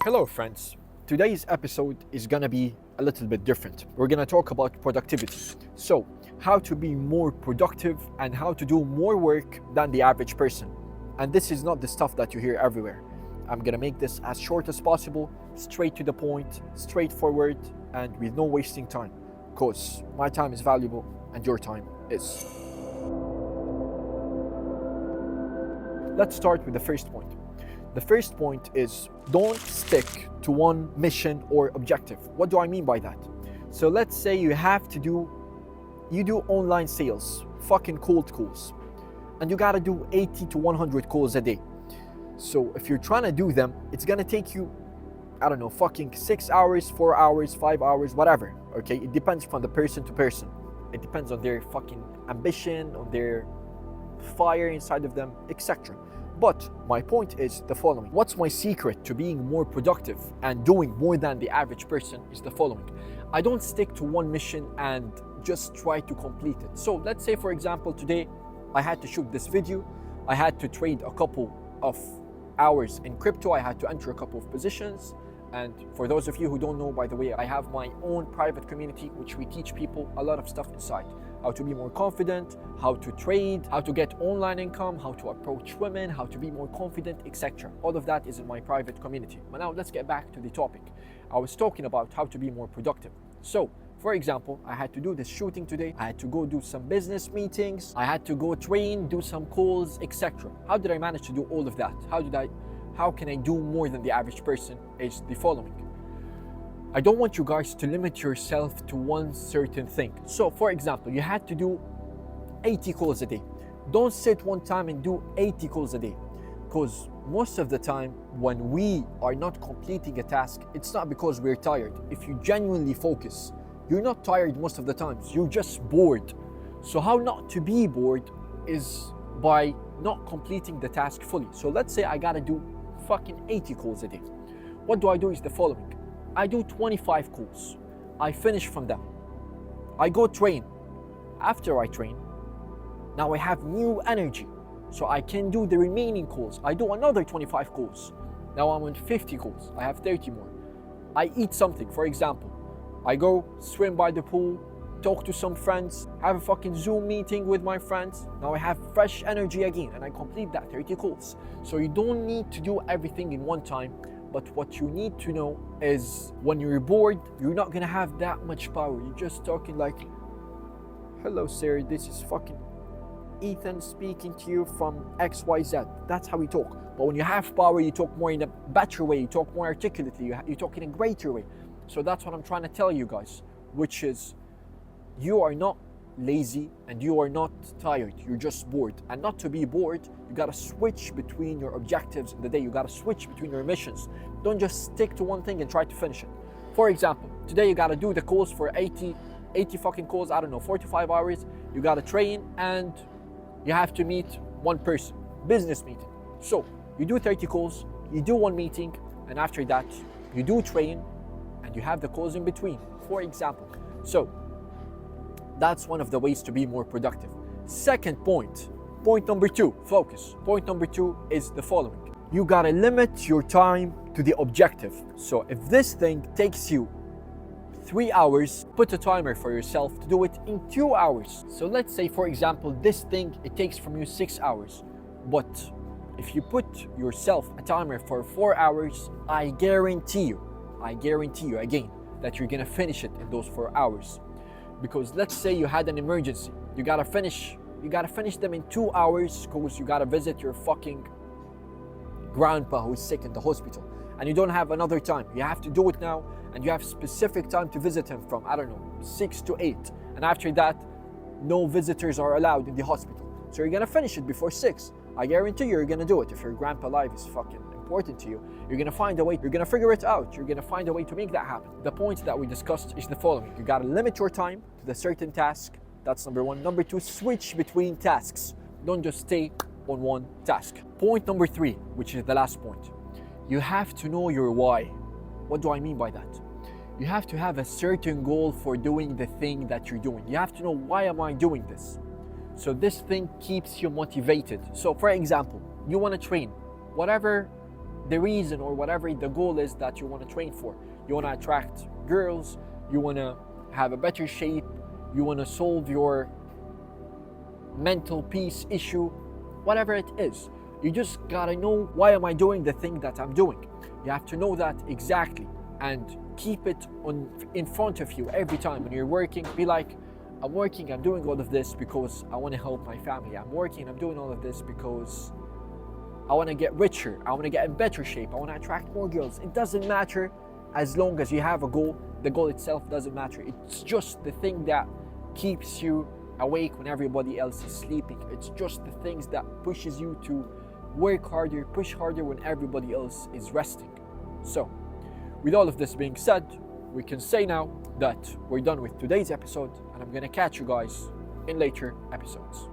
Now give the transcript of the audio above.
Hello, friends. Today's episode is gonna be a little bit different. We're gonna talk about productivity. So, how to be more productive and how to do more work than the average person. And this is not the stuff that you hear everywhere. I'm gonna make this as short as possible, straight to the point, straightforward, and with no wasting time. Because my time is valuable and your time is. Let's start with the first point. The first point is don't stick to one mission or objective. What do I mean by that? So let's say you do online sales, fucking cold calls, and you gotta do 80 to 100 calls a day. So if you're trying to do them, it's gonna take you, I don't know, fucking 6 hours, 4 hours, 5 hours, whatever. Okay, it depends from the person to person. It depends on their fucking ambition, on their fire inside of them, etc. But my point is the following. What's my secret to being more productive and doing more than the average person is the following. I don't stick to one mission and just try to complete it. So let's say, for example, today I had to shoot this video. I had to trade a couple of hours in crypto. I had to enter a couple of positions. And for those of you who don't know, by the way, I have my own private community, which we teach people a lot of stuff inside. How to be more confident, how to trade, how to get online income, how to approach women, how to be more confident, etc. All of that is in my private community. But now let's get back to the topic. I was talking about how to be more productive. So, for example, I had to do this shooting today. I had to go do some business meetings. I had to go train, do some calls, etc. How did I manage to do all of that? How can I do more than the average person is the following. I don't want you guys to limit yourself to one certain thing. So for example, you had to do 80 calls a day. Don't sit one time and do 80 calls a day. Because most of the time when we are not completing a task, it's not because we're tired. If you genuinely focus, you're not tired most of the times. You're just bored. So how not to be bored is by not completing the task fully. So let's say I gotta do fucking 80 calls a day. What do I do is the following. I do 25 calls. I finish from them. I go train. After I train, now I have new energy. So I can do the remaining calls. I do another 25 calls. Now I'm on 50 calls. I have 30 more. I eat something. For example, I go swim by the pool, talk to some friends, have a fucking Zoom meeting with my friends. Now I have fresh energy again and I complete that 30 calls. So you don't need to do everything in one time, but what you need to know is when you're bored, you're not gonna have that much power. You're just talking like, hello sir, this is fucking Ethan speaking to you from XYZ. That's how we talk. But when you have power, you talk more in a better way, you talk more articulately, you talk in a greater way. So that's what I'm trying to tell you guys, which is you are not lazy and you are not tired, you're just bored. And not to be bored, you gotta switch between your objectives in the day. You gotta switch between your missions. Don't just stick to one thing and try to finish it. For example, today you gotta do the calls for 80 fucking calls, I don't know, 45 hours. You gotta train and you have to meet one person, business meeting. So you do 30 calls, you do one meeting, and after that you do train and you have the calls in between, for example. So that's one of the ways to be more productive. Second point number 2, focus. Point number 2 is the following. You gotta limit your time to the objective. So if this thing takes you 3 hours, put a timer for yourself to do it in 2 hours. So let's say, for example, this thing, it takes from you 6 hours. But if you put yourself a timer for 4 hours, I guarantee you again, that you're gonna finish it in those 4 hours. Because let's say you had an emergency, you gotta finish them in 2 hours because you gotta visit your fucking grandpa who's sick in the hospital and you don't have another time. You have to do it now and you have specific time to visit him from, I don't know, 6 to 8. And after that, no visitors are allowed in the hospital. So you're gonna finish it before 6. I guarantee you're gonna do it. If your grandpa life is fucking important to you, you're gonna find a way, you're gonna figure it out, you're gonna find a way to make that happen. The point that we discussed is the following. You gotta limit your time to the certain task. That's number 1. Number 2, switch between tasks. Don't just stay on one task. Point number 3, which is the last point. You have to know your why. What do I mean by that? You have to have a certain goal for doing the thing that you're doing. You have to know, why am I doing this? So this thing keeps you motivated. So for example, you want to train. Whatever the reason or whatever the goal is that you want to train for. You want to attract girls, you want to have a better shape, you want to solve your mental peace issue, whatever it is. You just gotta know, why am I doing the thing that I'm doing? You have to know that exactly and keep it in front of you every time when you're working. Be like, I'm working, I'm doing all of this because I want to help my family. I'm working, I'm doing all of this because I want to get richer, I want to get in better shape, I want to attract more girls. It doesn't matter as long as you have a goal. The goal itself doesn't matter. It's just the thing that keeps you awake when everybody else is sleeping. It's just the things that pushes you to work harder, push harder when everybody else is resting. So, with all of this being said, we can say now that we're done with today's episode, and I'm gonna catch you guys in later episodes.